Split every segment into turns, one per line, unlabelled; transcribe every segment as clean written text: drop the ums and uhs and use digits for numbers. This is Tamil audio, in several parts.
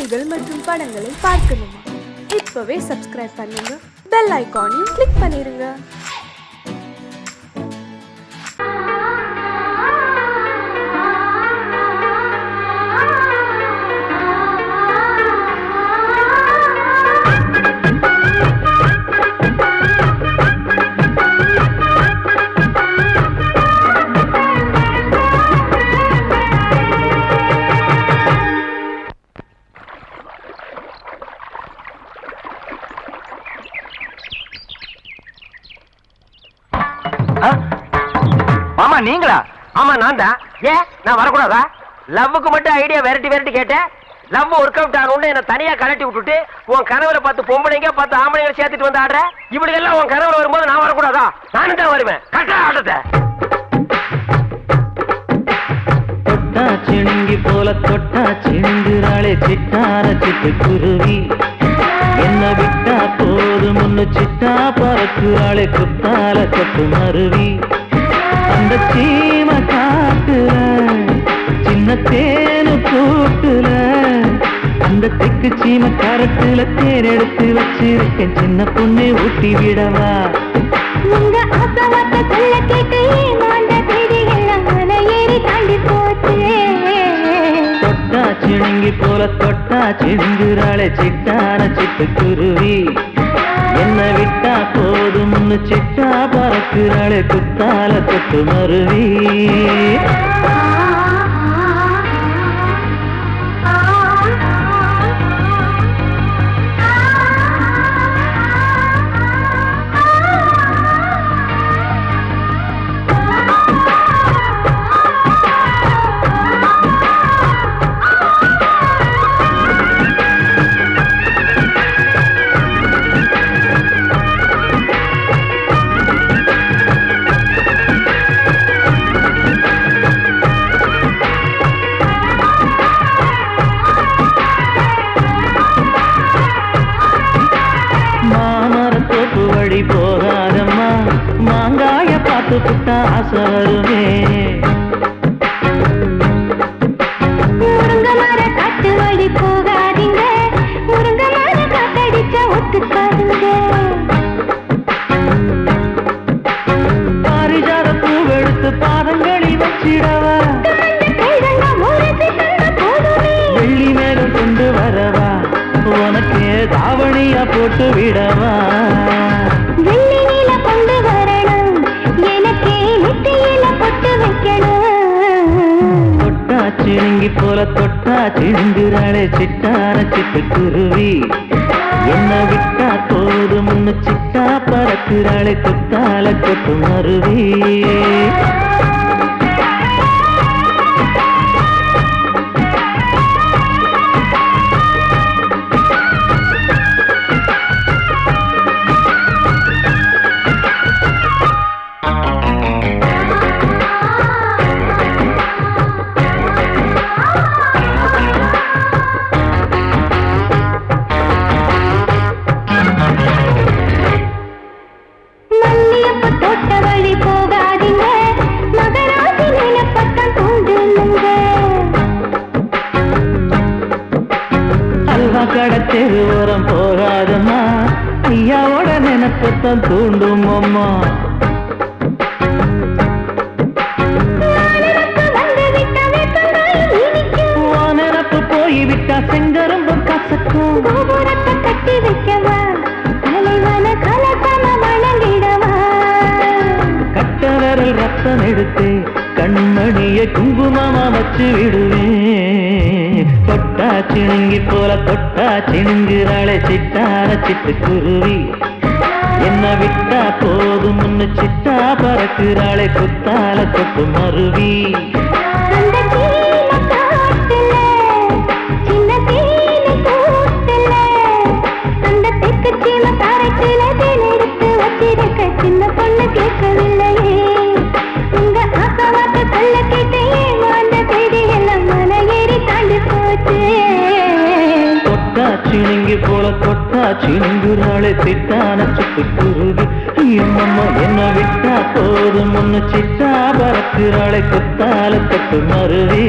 செய்திகள் மற்றும் படங்களை பார்க்கணுமா? இப்பவே சப்ஸ்கிரைப் பண்ணுங்க, பெல் ஐகானையும் கிளிக் பண்ணிருங்க.
மாமா நீங்களா? ஆமா நான் தான். ஏன் நான் வரக்கூடாதா? லவ்வுக்கு மட்டும் ஐடியா வெரைட்டி கேட்டேன். லவ் ஒர்க் அவுட் ஆகணும்னு என்ன தனியா கலட்டி விட்டுட்டு உன் கனவுல பார்த்து பொம்பளைங்க பார்த்து ஆம்பளைங்களை சேர்த்துட்டு வந்து ஆடுற. இப்படி எல்லாம் உன் கனவுல வரும்போது நான் வரக்கூடாதா? நானும் தான் வருவேன். கரெக்டா ஆட்டத்தை
தொட்டா சிணுங்கி போல தொட்டா சிணுங்குறாளே சிட்டார சிட்டு குருவி. என்ன விட்டா போதும் முன்னு சிட்டா பறக்குறாளே குத்தால கொத்து மருவி. அந்த சீம காட்டுல சின்ன தேனு கூட்டுல அந்த தெக்கு சீம கரட்டுல தேன் எடுத்து வச்சிருக்கேன். சின்ன பொண்ணு ஊட்டி விடவா?
உங்க ஆசவாத்த சொல்ல கேட்டு ஏமாந்த தேடி எல்லாம் மலை ஏறி தாண்டி போச்சு.
தொட்டா சிணுங்கி போல தொட்டா சிணுங்குறாளே சிட்டான சிட்டு குருவி. என்ன விட்டா போதும்னு சிட்டா பறக்குறாளே குத்தால கொத்து மருவி. வழி போகாதம்மா மாங்காய பார்த்து புட்டா ஆசை வருமே.
முருங்க மர காட்டு வழி போகாதீங்க, முருங்க மர காத்தடிச்ச ஒத்துக்காதுங்க.
பாரிஜாத பூவெடுத்து பாதங்களில் வச்சிடவா? வெள்ளி மேகம் கொண்டு வரவா? உனக்கு தாவணியா போட்டு விடவா?
வெள்ளி நீல கொண்டு வரணும், எனக்கு நெத்தியில பொட்டு வைக்கணும்.
தொட்டா சிணுங்கி போல தொட்டா சிணுங்குறாளே சிட்டான சிட்டு குருவி. என்ன விட்டா போதும் முன்னு சிட்டா பறக்குறாளே குத்தால கொத்து மருவி. கடத்தெரு ஓரம் போகாதம்மா, ஐயாவோட நினைப்பத்தான் தூண்டும் அம்மா. நினப்பு போய்விட்டா செங்கரும்பும் கசக்கும்.
கட்டி வைக்கவா? தலைவன கலசம வணங்கிடவா?
கட்ட விரல் ரத்தம் எடுத்து கண்மணிய குங்குமமா வச்சு விடுவேன். தொட்டா சிணுங்கி போல தொட்டா சிணுங்குறாளே சிட்டான சிட்டு குருவி. என்ன விட்டா போதும் முன்னு சிட்டா பறக்குறாளே குத்தால கொத்து மருவி.
சின்ன பொண்ணு கேட்கவில்லையே, உங்க ஆசவாத்த சொல்ல கேட்டு ஏமாந்த தேடி எல்லாம் மலை ஏறி தாண்டி போச்சு.
தொட்டா சிணுங்கி போல தொட்டா சிணுங்குறாளே சிட்டான சிட்டு குருவி. எம்மம்மா என்ன விட்டா போதும் முன்னு சிட்டா பறக்குறாளே குத்தால கொத்து மருவி.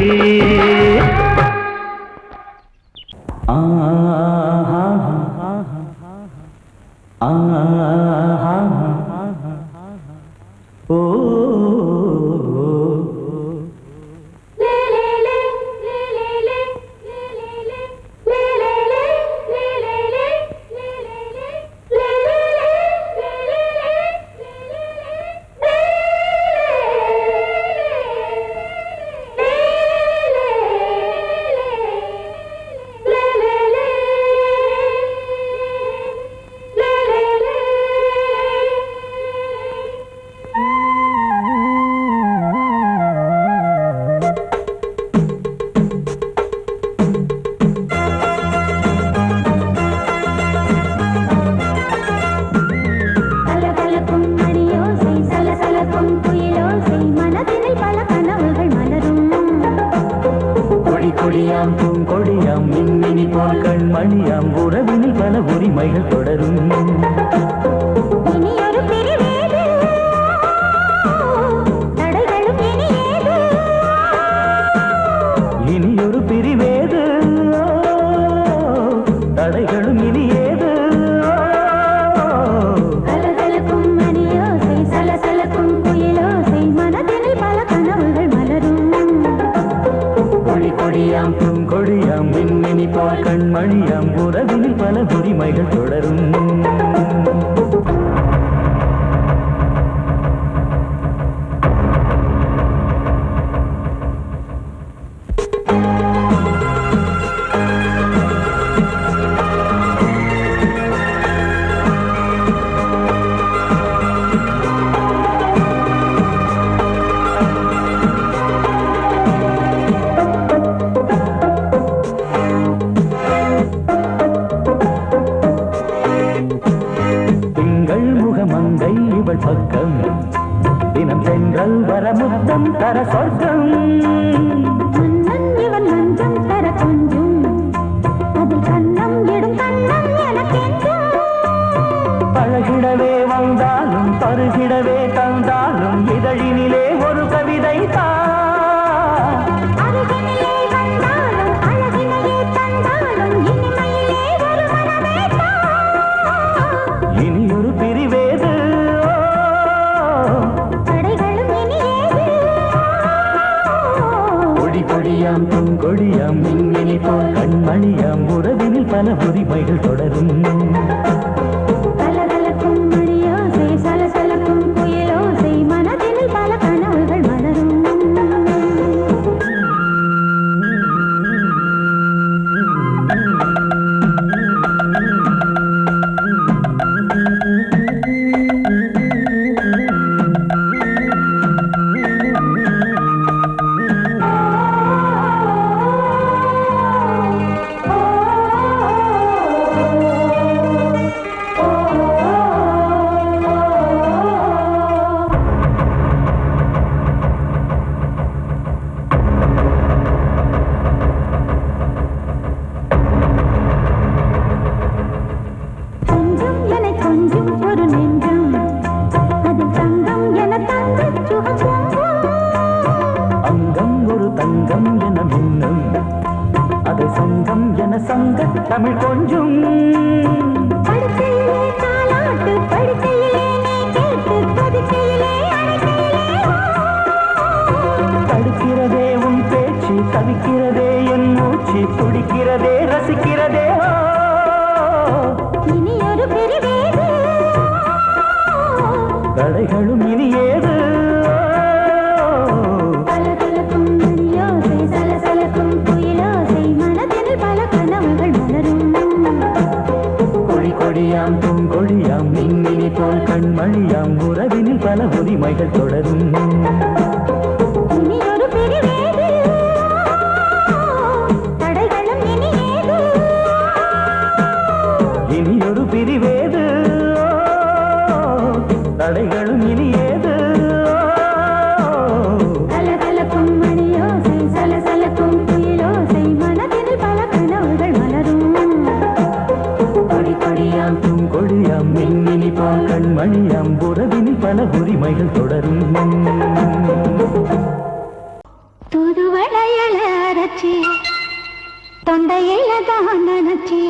தொண்டையில் தான் நினைச்சி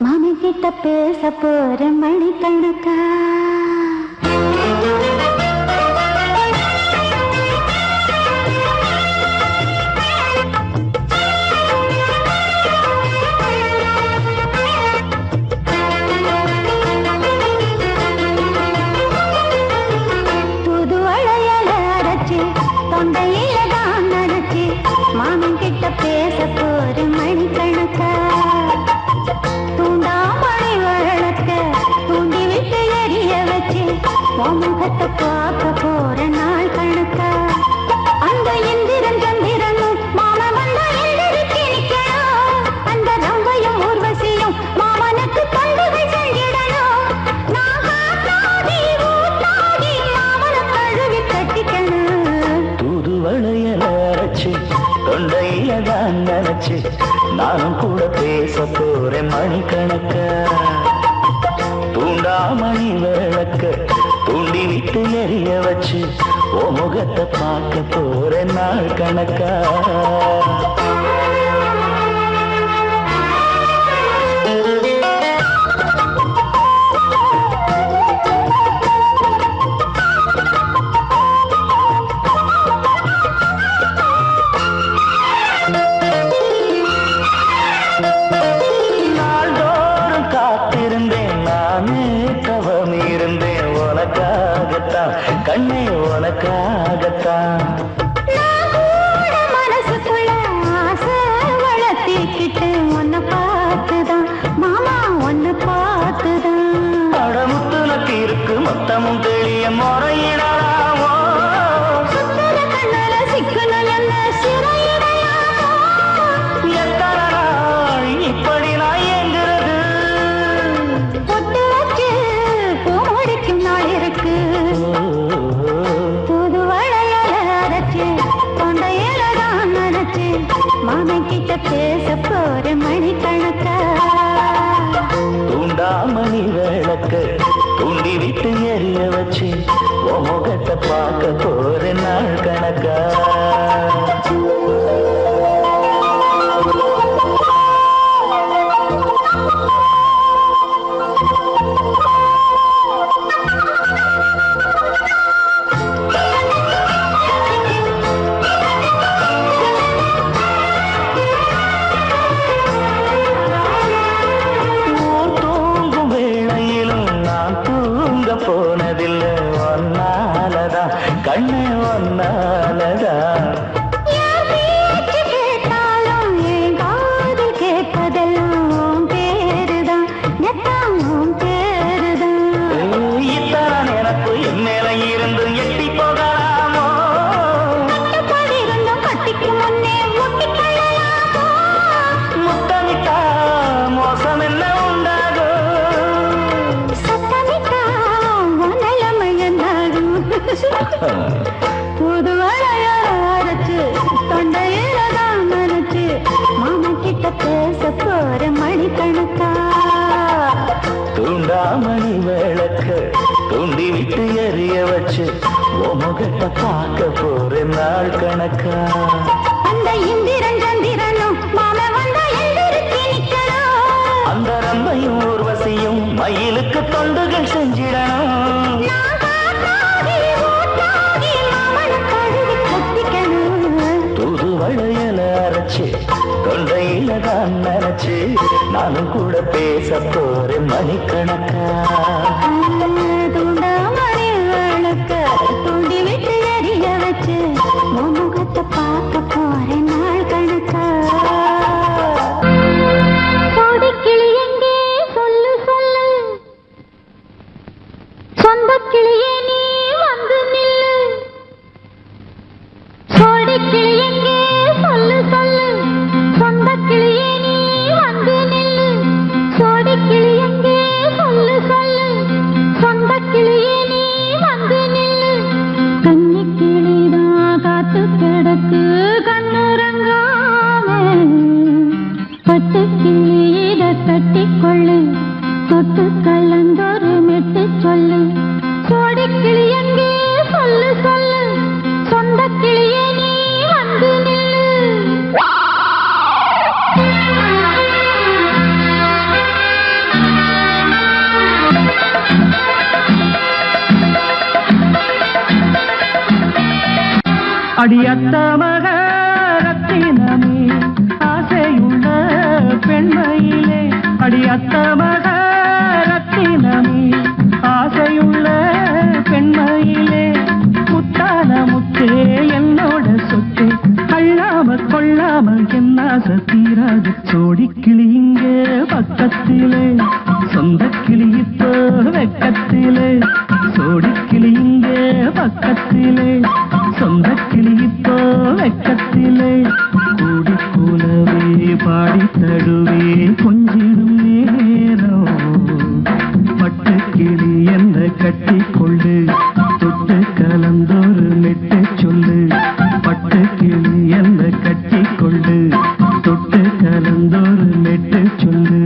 மாமன் கிட்ட பேச போற மணிக்கணக்கா தொண்டையில தான் நினைச்சு மாமன் கிட்ட பேச போற மணிக்கணக்கா தூண்டாமணி வழக்க தூண்டி விட்டு எரிய வச்சு முகத்தை பார்க்க போற நாள் கணக்கா அந்த இந்திரன் சந்திரனும் மாமன் வந்த எந்திரிச்சு நிக்கணும் அந்த ரம்பையும் ஊர்வசியும் மாமனுக்கு தொண்டுகள் செஞ்சிடணும் நான் காத்தாடி ஊத்தாடி மாமனை கழுவி கட்டிக்கணும்
தூதுவளையல அரைச்சு தொண்டையில தான் நினைச்சு நானும் கூட பேச போறேன் மணிக்கணக்கா தூண்டாமணி விளக்க தூண்டி விட்டு எரிய வச்சு ஓ முகத்தை பார்க்க போறேன் நாள் கணக்கா கண்ணே உனக்காகத்தான்
மனசுக்குள்ள ஆசை வளர்த்திக்கிட்டு உன்னை பார்த்துதான் மாமா உன்னை பார்த்துதான்
அடமுத்துனக்கு இருக்கு மொத்தமும் தெளிய முறையிடலாமோ
சுத்தர கண்ணல சிக்கணும் என்ன சிறையிடையாமோ
எத்தனை நாள் இப்படி நான் எங்கிறது
பொட்டு வச்சு பூ முடிக்கும் நாள் இருக்கு மாமன் கிட்ட பேச போற மணிக்கணக்கா
தூண்டாமணி விளக்க தூண்டி விட்டு எரிய வச்சு உன் முகத்தை பார்க்க போற நாள் கணக்கா போனதில்லை ஒன்னாலதான் கண்ணு ஒன்னாலதான்
கேட்டாலும் என் காது கேட்பதெல்லாம் பேருதான் எத்தாம் பேருதான்
இத்தான் எனக்கு என் மேல இருந்து எட்டி போகலாமோ
கட்டுப்பாடு இருந்தும் கட்டிக்கு முன்னே முட்டிக்கொள்ளலாமோ
முத்தமிட்டா மோசம் என்ன உண்டாகும்
புது வளையச்சு தொண்டையில தான் நினைச்சு மாமன் கிட்ட பேச போற மணிக்கணக்கா
தூண்டாமணி விளக்க தூண்டி விட்டு எரிய வச்சு உன் முகத்தை பார்க்க போற நாள் கணக்கா
அந்த இந்திரன் சந்திரனும் மாமன் வந்தா எந்திரிச்சு நிக்கணும்
அந்த ரம்பையும் ஊர்வசியும் மயிலுக்கு தொண்டுகள் செஞ்சிடணும் தூதுவளையல அரைச்சு தொண்டையில தான் நினைச்சு நானும் கூட பேச போறேன் மணிக்கணக்கா
தூண்டாமணி விளக்க தூண்டி விட்டு எரிய வச்சு முகத்தை பார்க்க போறேன் நாள் கணக்கா கோடிக்கிளி எங்கே சொல்லு சொல்லு சொந்த கிளியே நீ வந்து நில்லு கோடிக்கிளி எங்கே சொல்லு சொல்லு சொந்த கிளியே நீ வந்து நில்லு கோடிக்கிளி எங்கே சொல்லு சொல்லு சொந்த கிளியே நீ வந்து நில்லு கன்னி கிளிதான் காத்து கிடக்கு கண்ணுறங்காம பட்டு கிளியிட கட்டிக்கொள்ளு தொட்டு கலந்தொரு மெட்டு சொல்லு கோடிக்கிளி எங்கே சொல்லு சொல்லு சொந்த கிளியே நீ வந்து நில்லு
அடியத்த மக ரத்தினமே ஆசையுள்ள பெண்மையிலே அடியத்த மக ரத்தினமே ஆசையுள்ள பெண்மையிலே முத்தான முத்தே என்னோட சொத்து அள்ளாம கொள்ளாம என்ன தீராது சோடிக்கிளி இங்க பக்கத்திலே சொந்த கிளி இப்போ வெக்கத்திலே சோடிக்கிளி இங்க பக்கத்திலே சொந்த கிளி இப்போ வெக்கத்திலே கூடி கூலவே பாடி தடுவே கொஞ்சிடும் நேரம் பட்டு கிளி என்ன கட்டி கொண்டு தொட்டு கலந்தோரு மெட்டு சொல்லு பட்டு கிளி என்ன கட்டி கொண்டு தொட்டு கலந்தோரு மெட்டு சொல்லு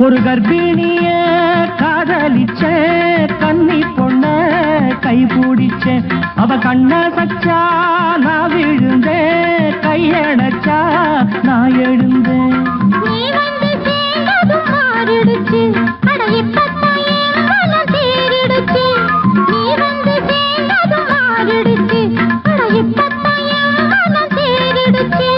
ஒரு கர்ப்பிணிய காதலிச்ச கன்னி பொண்ண கை பிடிச்ச அவ கண்ண சச்சா நான் விழுந்தேன் கையடைச்சா நான் எழுந்தேன்
நீ வந்து சேர்ந்ததும் மாறிடுச்சு அட இப்பத்தான் என் மனம் தேறிடுச்சு நீ வந்து சேர்ந்ததும் மாறிடுச்சு அட இப்பத்தான் என் மனம் தேறிடுச்சு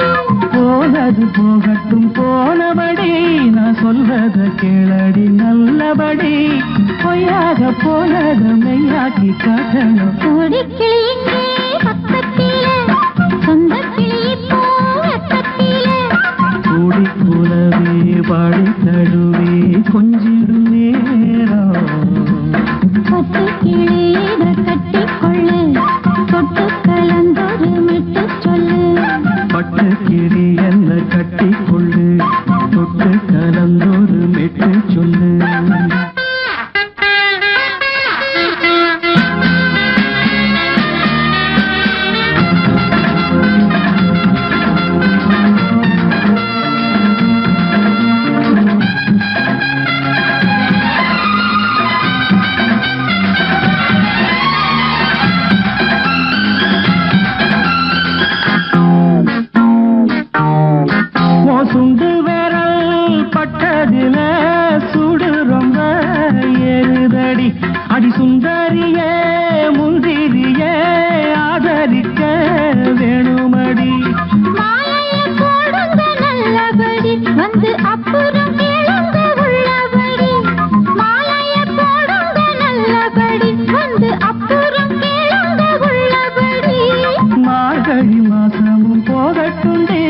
போனது போகட்டும் போனபடி நான் சொல்றத கேளடி நல்லபடி பொய்யாக போனத மெய்யாக்கி காட்டணும்
கூடிக்கிளி இங்கே பக்கத்திலே சொந்த கிளி இப்போ வெக்கத்திலே
கூடி கூலவே பாடி தடுவே கொஞ்சிடும் நேரம்
பட்டு கிளி இதை கட்டிக்கொள்ளு தொட்டு கலந்தொரு மெட்டு சொல்லு
பட்டு கிளி என்ன கட்டி கொள்ளு தொட்டு கலந்தொரு மெட்டு சொல்லு சுண்டு விரல் பட்டதில சுடு ரொம்ப ஏறுதடி அடி சுந்தரியே முந்திரியே ஆதரிக்க வேணுமடி
மாலைய போடுங்க நல்லபடி வந்து அப்புறம் கேளுங்க உள்ளபடி மாலைய போடுங்க நல்லபடி வந்து அப்புறம் கேளுங்க உள்ளபடி
மார்கழி மாசமும் போகட்டுண்டி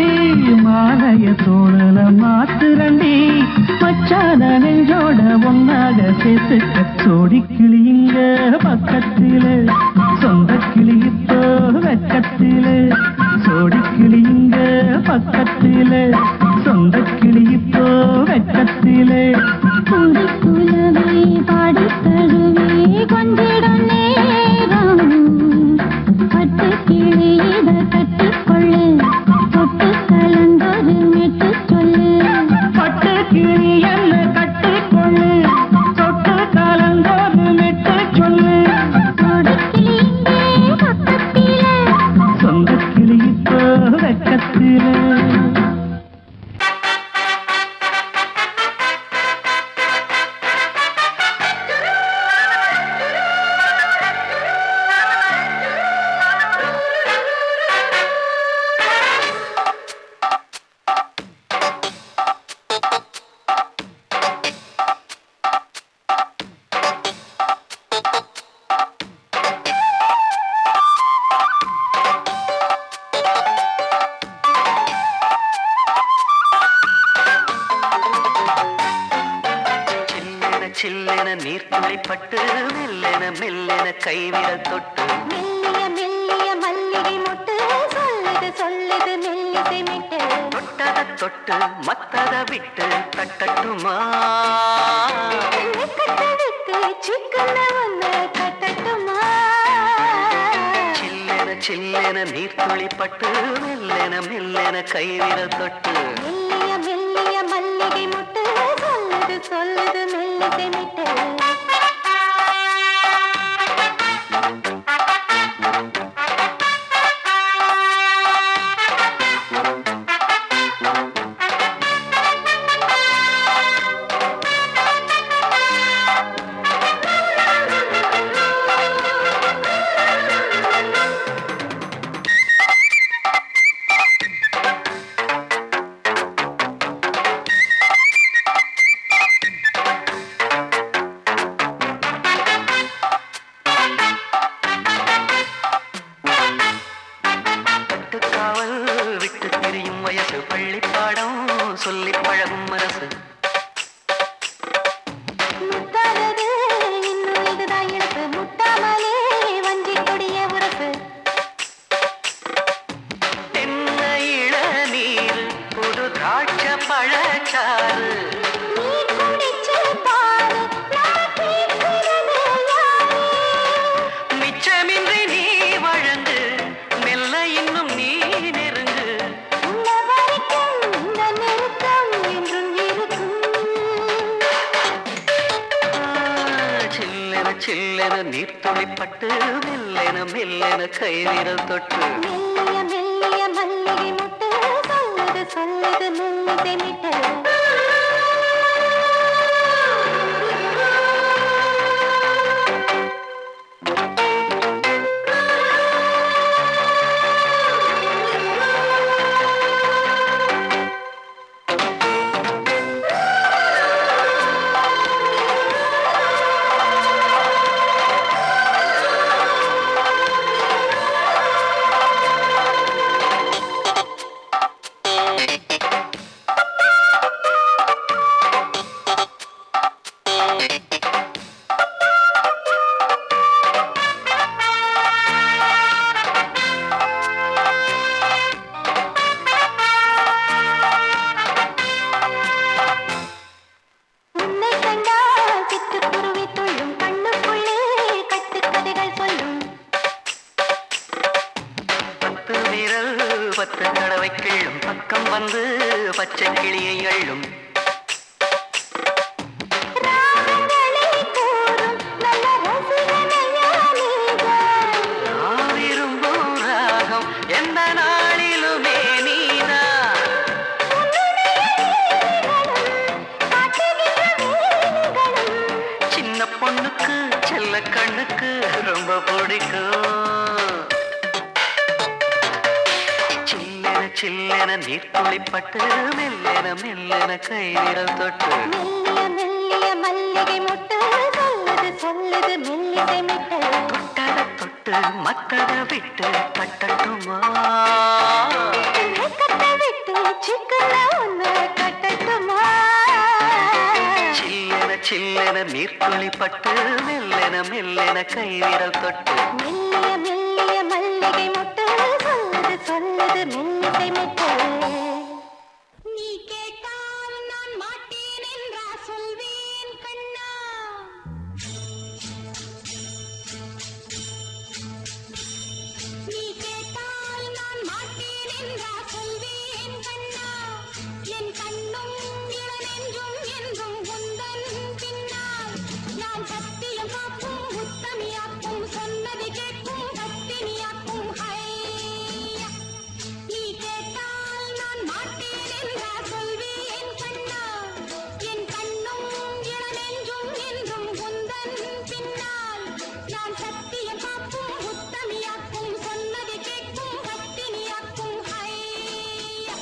மாலைய தோழல மாத்துரண்டி மச்சான நெஞ்சோட ஒன்னாக சேர்த்துக்க சோடி கிளி இங்க பக்கத்திலே சொந்த கிளி இப்போ வெக்கத்திலே சோடி கிளி இங்க பக்கத்திலே சொந்த கிளி இப்போ வெக்கத்திலே
கூடி குலவே பாடி தழுவே கொஞ்சிடும் நேரம் பட்டு கிளி இதை கட்டிக்கொள்ளு தொட்டு கலந்தொரு மெட்டு சொல்லு
பட்டு கிளி என்ன கட்டி கொள்ளு தொட்டு கலந்தோரு மெட்டு சொல்லு
கூடிக்கிளி இங்கே பக்கத்திலே
சொந்த கிளி இப்போ வெக்கத்திலே
சில்லென நீர்த்துளை பட்டு மெல்லென மெல்லென கைவிரல் தொட்டு
மெல்லிய மெல்லிய மல்லிகை மொட்டு சொல்லுது சொல்லுது மெல்லிசை மிட்டு
தொட்டத தொட்டு மத்தத விட்டு தட்டட்டுமா
கட்ட விட்டு சிக்கன ஒன்று கட்டட்டுமா
சில்லென நீர்த்துளி பட்டு மெல்லென மெல்லென கைவிரல் தொட்டு
மெல்லிய மெல்லிய மல்லிகை முட்டு சொல்லுது சொல்லுது மெல்லிசை மிட்டு
விட்டு திரியும் வயசு பள்ளிப்பாடம் சொல்லி பழகும் மனசு
முத்தாதது இன்னும் இதுதான் இழப்பு முட்டாமலே வஞ்சி கொடிய உரசு
தென்ன இளநீர் புது திராட்சை பழச்சாறு
நீ குடிச்சு பாரு நான் கேட்கிறது யாரு
மிச்சமின்றி நீ வழங்கு மெல்ல இன்னும் நீ நெருங்கு
உன்ன வரைக்கும் இந்த நெருக்கம் என்றும் இருக்கும்
சில்லென சில்லென நீர்த்துளிப்பட்டு மெல்லென மெல்லென கைவிரல் தொட்டு
மெல்லிய மெல்லிய மல்லிகை முட்டு சொல்லுது சொல்லுது மெல்லிசை மிட்டு உன்னை கண்டால் சிட்டுக்குருவி துள்ளும் கண்ணுக்குள்ளே கட்டுக்கதைகள் சொல்லும்
பத்து விரல் பத்து தடவை கிள்ளும் பக்கம் வந்து பச்சை கிளியை அள்ளும்
ராகங்களை கூறும் நல்ல ரசிகனையா நீதான்
நான் விரும்பும் ராகம் எந்த நாளிலுமே நீதான் சின்ன பொண்ணுக்கு செல்ல கண்ணுக்கு ரொம்ப பிடிக்கும் சில்லென சில்லென நீர்த்துளிப்பட்டு மெல்லென மெல்லென கைவிரல் தொட்டு
மெல்லிய மெல்லிய மல்லிகை முட்டு சொல்லுது சொல்லுது மெல்லிசை மிட்டு
தொட்டத தொட்டு மத்தத விட்டு கட்டட்டுமா
கட்ட விட்டு சிக்கன ஒன்று கட்டட்டுமா
சில்லென சில்லென நீர்த்துளிப்பட்டு மெல்லென மெல்லென கைவிரல் தொட்டு
மெல்லிய மெல்லிய மல்லிகை முட்டு சொல்லுது சொல்லுது மெல்லிசை மிட்டு நீ கேட்டால் நான் மாட்டேன் என்றா சொல்வேன் கண்ணா நீ கேட்டால் நான் மாட்டேன் என்றா சொல்வேன் கண்ணா என் கண்ணும் இளநெஞ்சும் என்றும் உந்தன் பின்னால் நான் சத்தியம் காக்கும் உத்தமியாக்கும் சொன்னதை கேட்கும் பத்தினியாக்கும் ஹையா நீ கேட்டால் நான் மாட்டேன் என்றா சொல்வேன் கண்ணா என் கண்ணும் இளநெஞ்சும் என்றும் உந்தன் பின்னால் நான் சத்தியம் காக்கும் உத்தமியாக்கும் சொன்னதை கேட்கும் பத்தினியாக்கும் ஹையா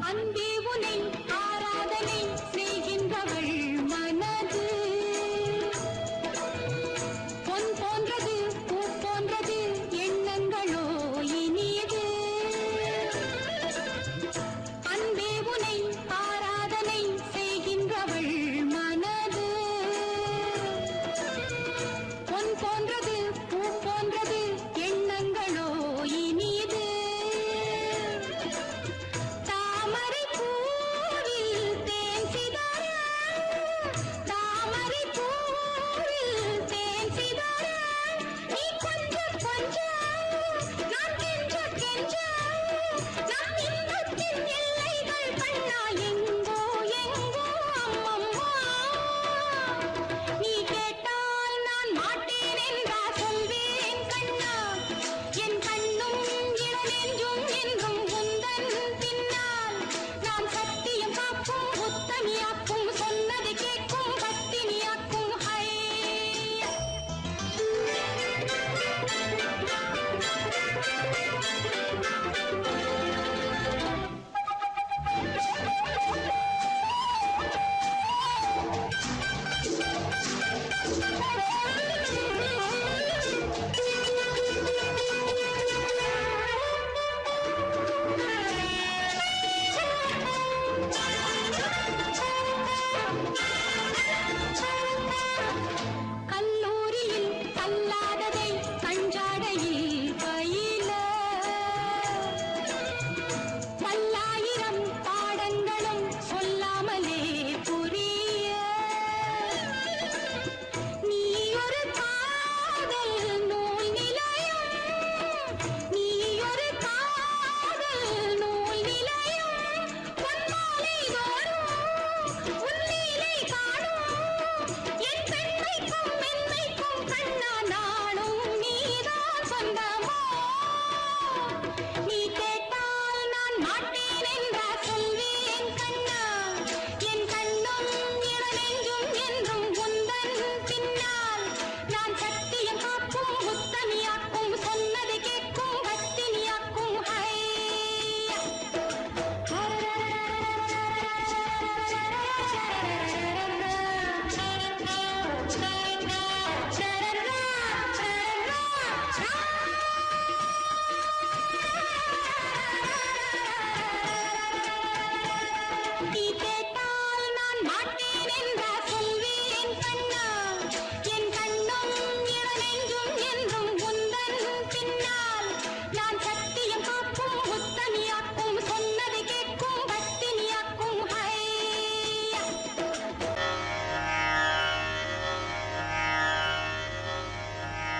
அன்பே உனை ஆராதனை செய்கின்றவள் மனது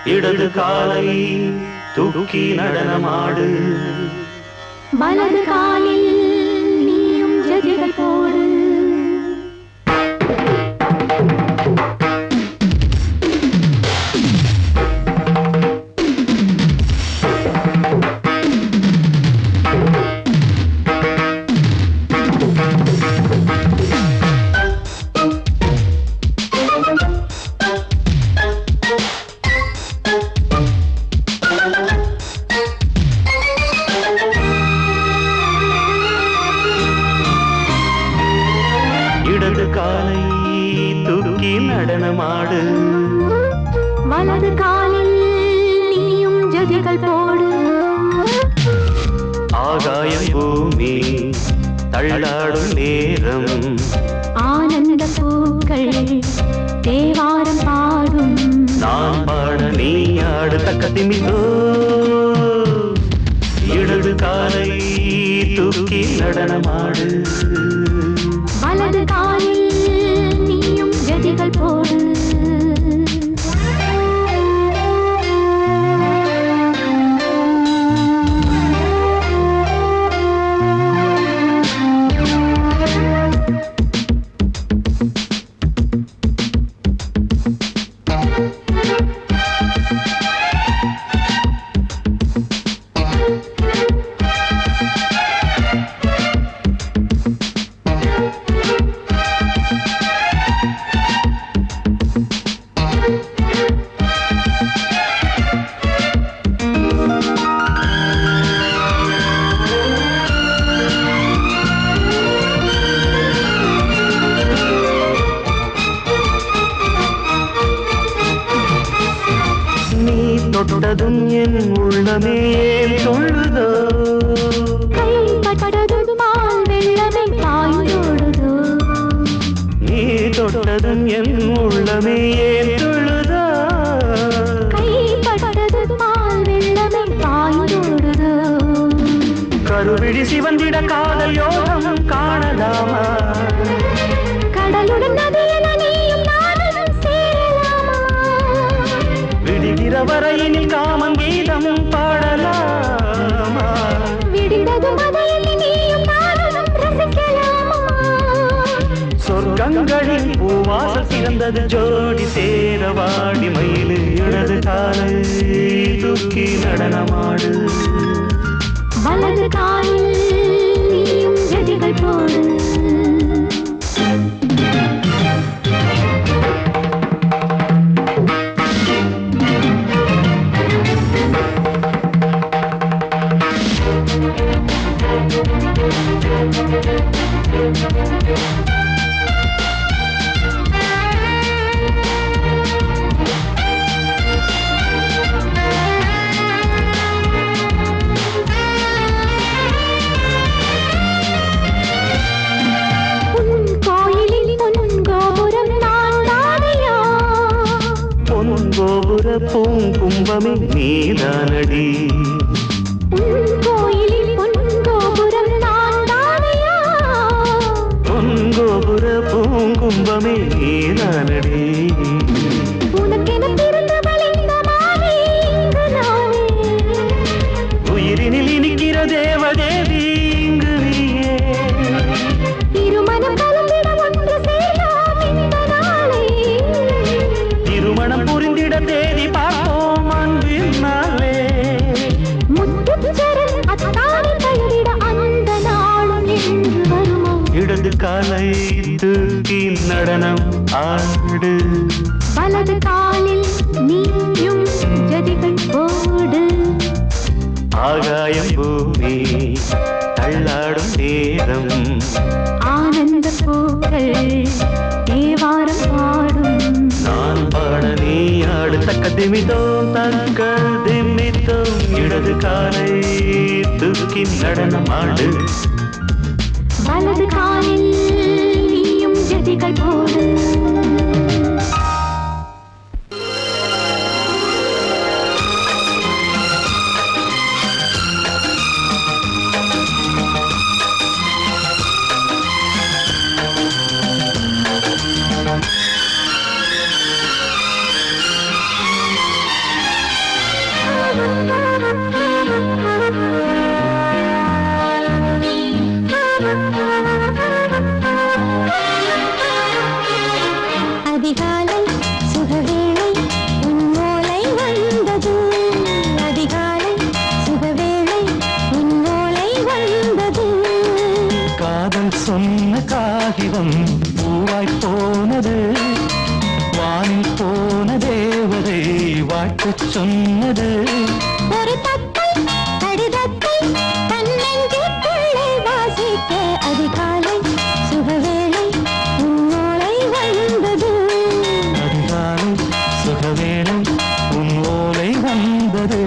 இடது காலை தூக்கி நடனமாடு
வலது காலில் நீயும் ஜதிகள் போடு
இடது காலை தூக்கி நடனமாடு
வலது காலில் நீயும் ஜதிகள் போடு
ஆகாயம் பூமி தள்ளாடும் நேரம்
ஆனந்த பூக்கள் தேவாரம் பாடும்
நான் பாட நீ ஆடு தக்க திமிதோ இடது காலை தூக்கி நடனமாடு
வலது காலில் நீயும் ஜதிகள் போடு
தொட்டதும் என் உள்ளமே தொழுதோ
கைப்பட்டதுமால் வெள்ளமே பாய்ந்தோடுதோ
நீ தொட்டதும் என் உள்ளமே தொழுதோ
கைப்பட்டதுமால் வெள்ளமே பாய்ந்தோடுதோ
கருவிழி சிவந்திட காதல் யோகம் காணலாமா
கடலுடன் நதியில நீயும் நானும் சேரலாமா
விடுகிற வரையினில் காமன் கீதம் பாடலாமா
விடிந்தது மதையில் நீயும் நானும் ரசிக்கலாமா
சொர்க்கங்களின் பூவாசல் சிறந்தது ஜோடி சேரவாடி மயிலு இடது காலை தூக்கி நடனமாடு
வலது காலில் நீயும் ஜதிகள் போடு
பூங்கும்பமே நீதானடி
கோயிலில் பொன்கோபுரம் நான் தானையா
பொன்கோபுர பூங்கும்பமே நீதானடி
உனக்கென பிறந்தவள் இந்த மாலை இங்கு நானே
உயிரினில் இனிக்கிற தேவதேவி இங்கு நீயே
இருமனம் கலந்திட ஒன்று சேரலாம் இந்த நாளே
திருமணம் புரிந்திட தேதி பார்ப்போம் அன்பினாலே
முத்துச்சரன் அத்தானை கைவிட அந்த நாளும் என்று வருமோ
இடது காலை தூக்கி நடனம் ஆடு
வலது காலில் நீயும் ஜதிகள் போடு
ஆகாயம் பூமி தள்ளாடும் நேரம்
ஆனந்த பூக்கள் தேவாரம் பாடும்
நான் பாட நீ ஆடு தக்க திமிதோம் தக்க திமிதோம் இடது காலை தூக்கி நடனம் ஆடு
வலது காலில் நீயும் ஜதிகள் போடு அதிகாலை சுகவேளை உன் ஓலை வந்தது அதிகாலை சுகவேளை உன் ஓலை வந்தது
காதல் சொன்ன காகிதம் பூவாய் போனது வானில் போன தேவதை வாழ்த்து சொன்னது
ஒரு தத்தை கடிதத்தை தன்னெஞ்சுக்குள்ளே வாசிக்க அதிகாலை சுகவேளை உன் ஓலை வந்தது
அதிகாலை சுகவேளை உன் ஓலை வந்தது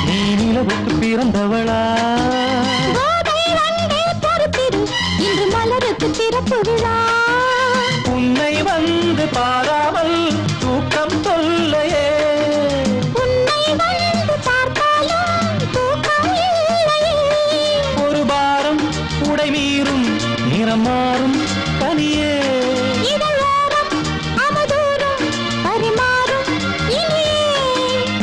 நீ நிலவுக்கு பிறந்தவளா
இன்று மலருக்கு திறப்பு விழா
உன்னை வந்து பாராமல் தூக்கம் சொல்லையே
உன்னை வந்து பார்த்தாலும் தூக்கம் இல்லையே
ஒரு பாரம் உடை மீறும் நிறம் மாறும் கனியே
இதழோரம் அவதூறும் பரிமாறும் இனியே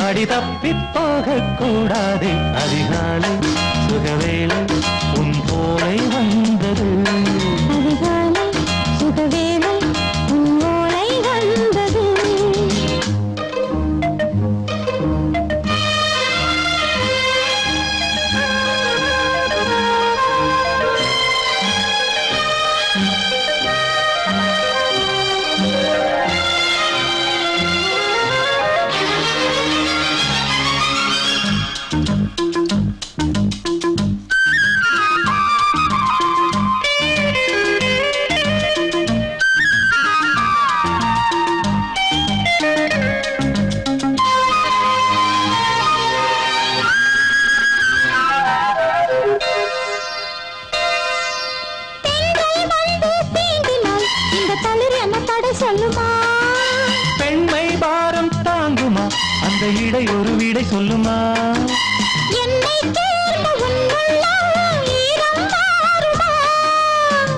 அடி தப்பி போகக்கூடாது அதிகாலை சுகவேளை உன் போலை வந்தது
அதிகாலை சுகவேளை உன் ஓலை வந்தது
பெண்மை பாரம் தாங்குமா அந்த இடை ஒரு விடை சொல்லுமா
என்னை தேர்ந்த உன்னுள்ளம் ஈரம் மாறுமா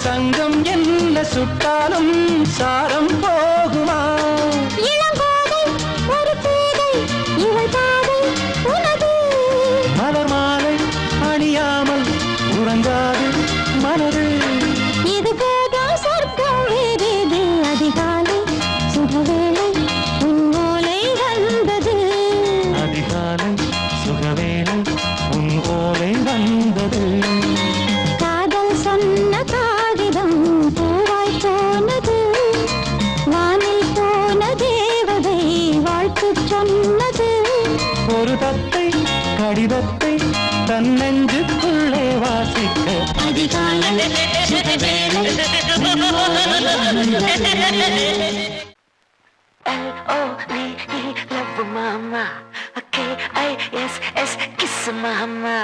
தங்கம் என்ன சுட்டாலும் சாரம் போகுமா
இளங்கோதை ஒரு பேதை இவள் பாதை உனது
மலர் மாலை அணியாமல் உறங்காது மனது
இது போதும் சொர்க்கம் வேறேது அதிகாலை சுகவேளை உன் ஓலை வந்தது
அதிகாலை சுகவேளை உன் ஓலை வந்தது
காதல் சொன்ன காகிதம் பூவாய் போனது வானில் போன தேவதை வாழ்த்து சொன்னது
ஒரு தத்தை கடிதத்தை தன்னெஞ்சுக்குள்ளே வாசிக்க
அதிகாலை சுகவேளை உன் ஓலை வந்தது
L-O-V-E, love mama. K-I-S-S, kiss mama.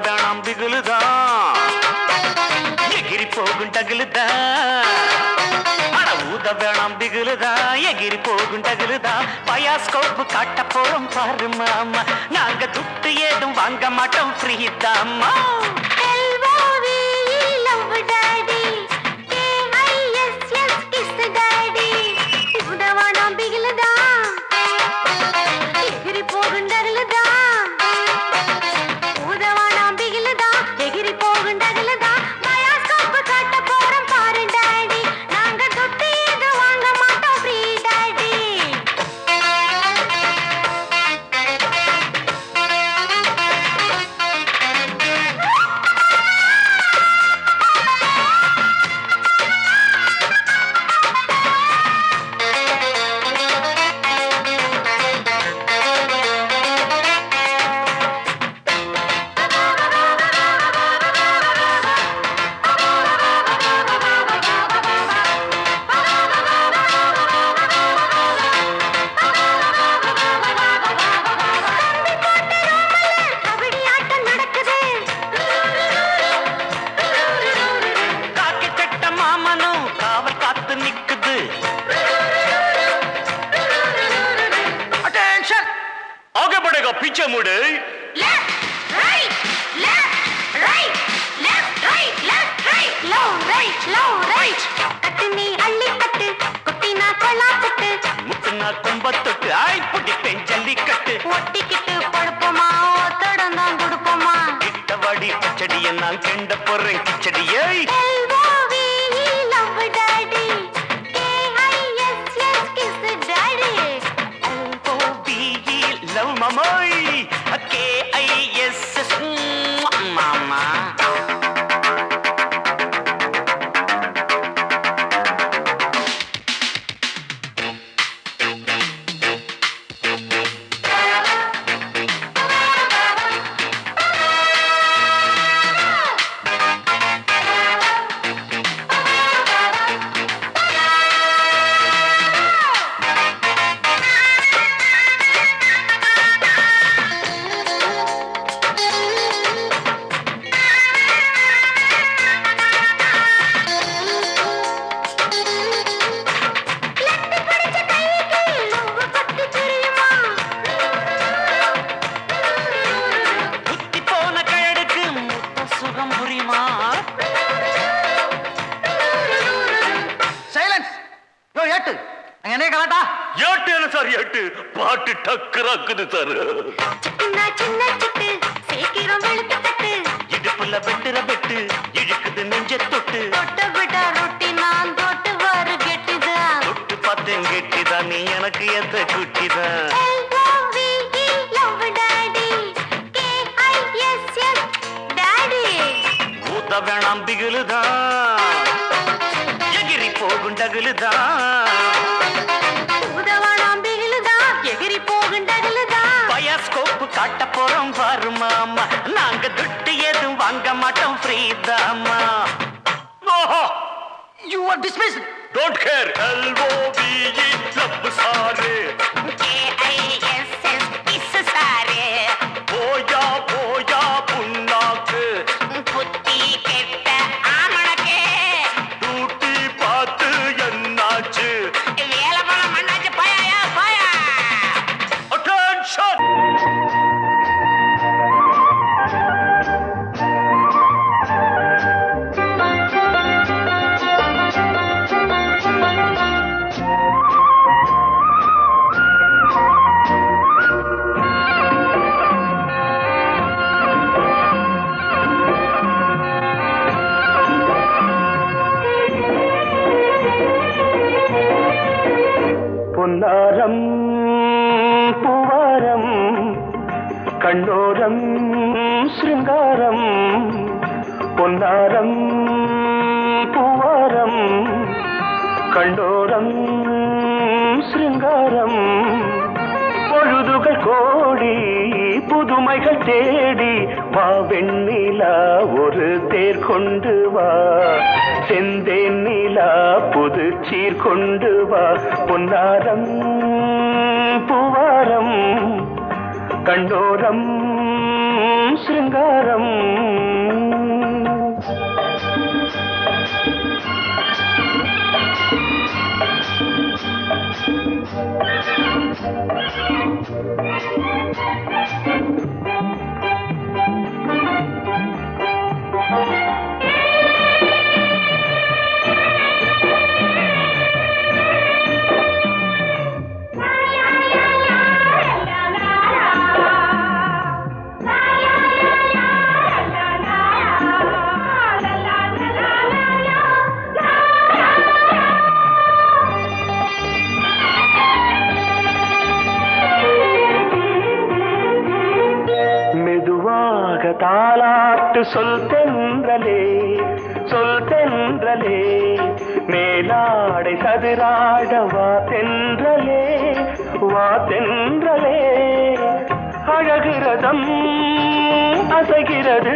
வேணாம் பிகுலுதா எகிரி போகும் டகுலுதா அட ஊத வேணாம் பிகுலுதா எகிரி போகும் டகுலுதா பயாஸ்கோப்பு காட்ட போறோம் பாரு மாமா நாங்க துட்டு ஏதும் வாங்க மாட்டோம் ஃப்ரீ தாமா
கஞ்ச முடு. முட்டுனா கும்பத்தொட்டு ஆய் பிடிப்பேன் ஜல்லிக்கட்டு.
ஒட்டிக்கிட்டு படுப்போமா ஒத்தடம் தான் கொடுப்போமா.
கிட்டவாடி பச்சடிய நான் கெண்ட போறேன் கிச்சடியை. லவ் மமாய் KISS மாமா. பாட்டு டக்குறாக்குது சார். இடுப்புல வெட்டுற வெட்டு இழுக்குது நெஞ்ச தொட்டு. தொட்டு பார்த்தேன் கெட்டிதான் நீ எனக்கு எந்த குட்டிதான். ஊத்த வேணாம் பிகிலுதான் எகிரி போகும் டகுலுதான். பயாஸ்கோப்பு காட்ட போறோம் வருமாமா. நாங்க துட்டு எதுவும் வாங்க மாட்டோம் ஃப்ரீதாமா.
You are dismissed.
Don't care. LOVE love சாரே.
KISS கிஸ் சாரே.
போயா போயா புண்ணாக்கு.
புத்தி கெட்ட ஆமணக்கே.
டூட்டி பார்த்து என்னாச்சு.
வேலை போல மண்ணாச்சு போயா போயா.
Attention. பொன்னாரம் பூவாரம் கண்ணோரம் சிருங்காரம். பொன்னாரம் பூவாரம் கண்ணோரம் சிருங்காரம். பொழுதுகள் கோடி புதுமைகள் தேடி வா வெண்ணிலா ஒரு தேர் கொண்டு வா. செந்தேன் நிலா புது சீர் கொண்டு வா. பொன்னாரம் பூவாரம் கண்டோரம் சிருங்காரம். தாலாட்டு சொல் தென்றலே சொல் தென்றலே. மேலாடை சதுராட வா தென்றலே வா தென்றலே. அழகிறதம் அசைகிறது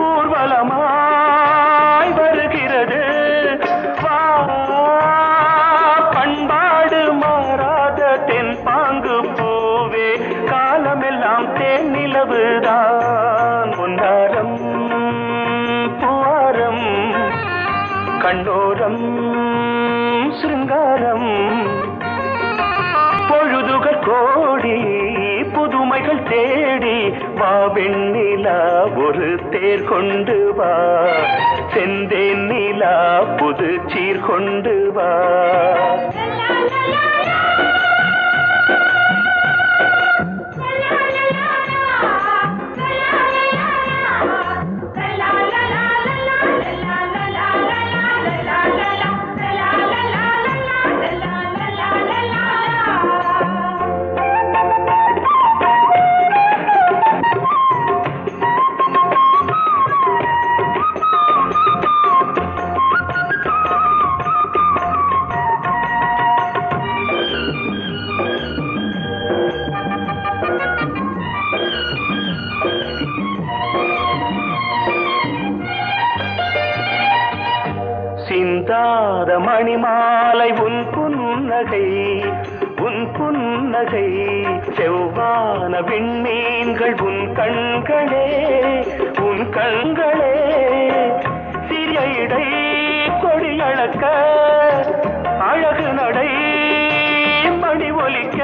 ஊர்வலமாய் வருகிறது. வா பண்பாடு மாறாத தென் பாங்கு பூவே காலமெல்லாம் தேன் நிலவுதான். பொன்னாரம் பூவாரம் கண்ணோரம் சிருங்காரம். பொழுதுகள் கோடி புதுமை வா வெண்ணிலா ஒரு தேர் கொண்டு வா செந்தேன் நிலா புது சீர் கொண்டு வா சிந்தாத மணிமாலை உன் புன்னகை செவ்வான விண்மீன்கள் உன் கண்களே சிறிய இடை கொடியளக்க அழகு நடை மணி ஒலிக்க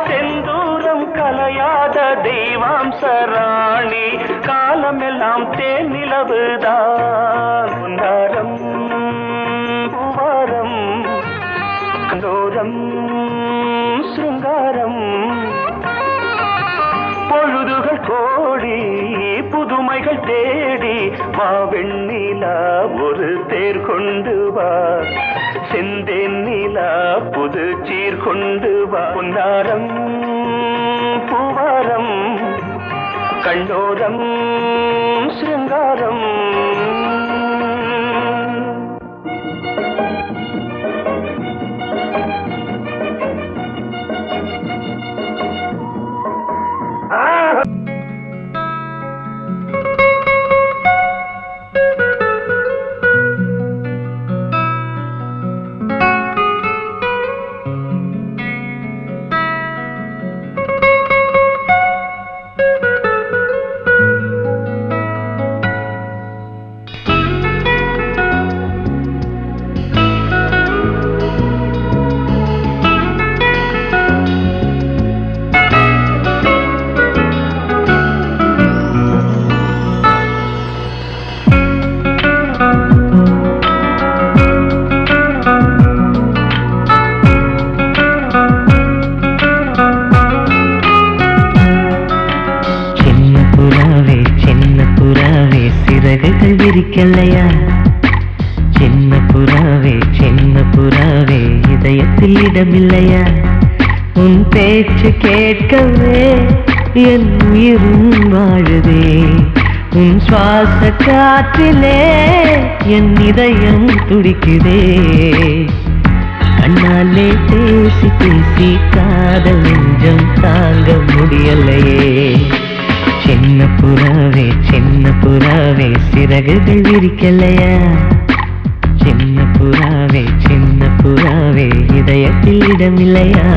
செந்தூரம் கலையாத தெய்வாம்சராணி காலமெல்லாம் தேன் நிலவுதான் உன்னாரம் பூவாரம் கண்டோரம் சிருங்காரம் பொழுதுகள் கோடி புதுமைகள் தேடி வா வெண்ணிலா ஒரு தேர் கொண்டு வா செந்தேன் நிலா புது சீர் கொண்டு வா பொன்னாரம் பூவாரம் கண்டோரம் சிருங்காரம்
விரிக்கலையா சின்ன புறாவே இதயத்தில் இடமில்லையா உன் பேச்சு கேட்கவே என் உயிரும் வாழுதே உன் சுவாச காற்றிலே என் இதயம் துடிக்குதே கண்ணாலே பேசி பேசி காதல் நெஞ்சம் தாங்க முடியலையே சின்ன புறாவே சிறகுகள் விரிக்கலையா சின்ன புறாவே இதயத்தில் இடமில்லையா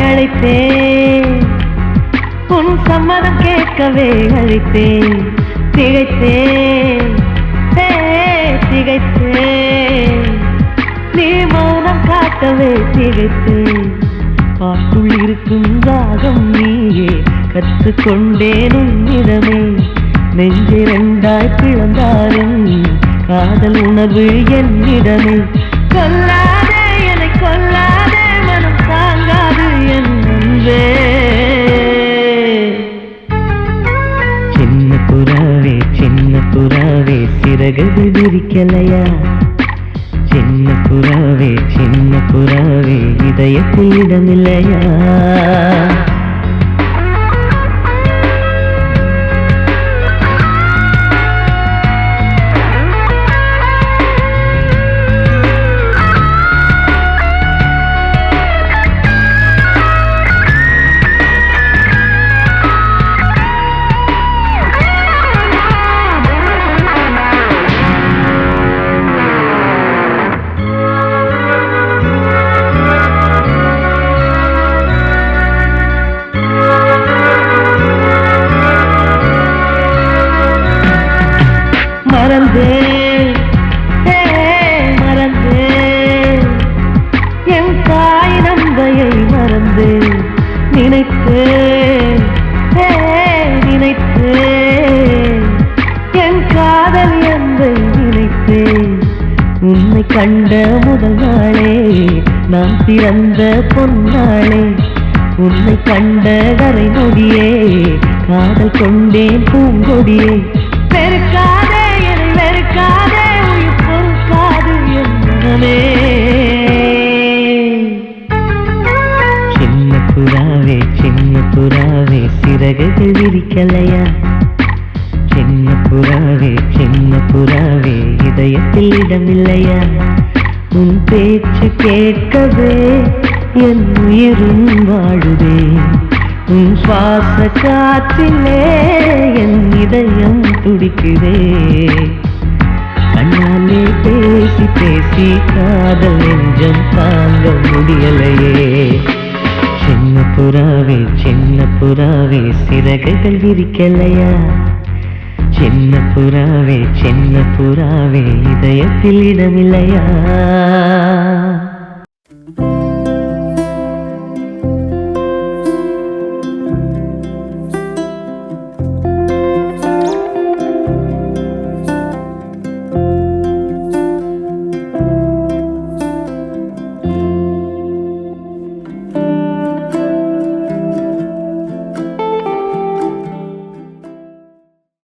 அழைத்தேன் உன் சம்மதம் கேட்கவே அழைத்தேன் திகைத்தேன் நீ மௌனம் காட்டவே திகைத்தேன் பாட்டுள் இருக்கும் ராகம் நீயே கற்றுக்கொண்டேன் உன்னிடமே நெஞ்சிரண்டாய் பிளந்தாலும் காதல் உணர்வு என்னிடமே கொல்லாதே என்னை கொல்லாதே மனம் தாங்காது என் அன்பே சின்ன புறாவே சிறகுகள் விரிக்கலையா சின்ன புறாவே இதயத்தில் இடமில்லையா நினைத்தேன் நினைத்தேன் என் காதல் என்பை நினைத்தேன் உன்னை கண்ட முதல் நாளே நான் பிறந்த பொன்னாளே உன்னை கண்ட கரை நொடியே காதல் கொண்டேன் பூங்கொடியே வெறுக்காதே என்னை வெறுக்காதே உயிர் பொறுக்காது என் மனமே சின்ன புறாவே சிறகுகள் விரிக்கலையா சின்ன புறாவே இதயத்தில் இடமில்லையா உன் பேச்சு கேட்கவே என் உயிரும் வாழுதே உன் சுவாச காற்றிலே என் இதயம் துடிக்குதே கண்ணாலே பேசி பேசி காதல் நெஞ்சம் தாங்க முடியலையே சின்ன புறாவே சிறகுகள் விரிக்கலையா சின்ன புறாவே இதயத்தில் இடமில்லையா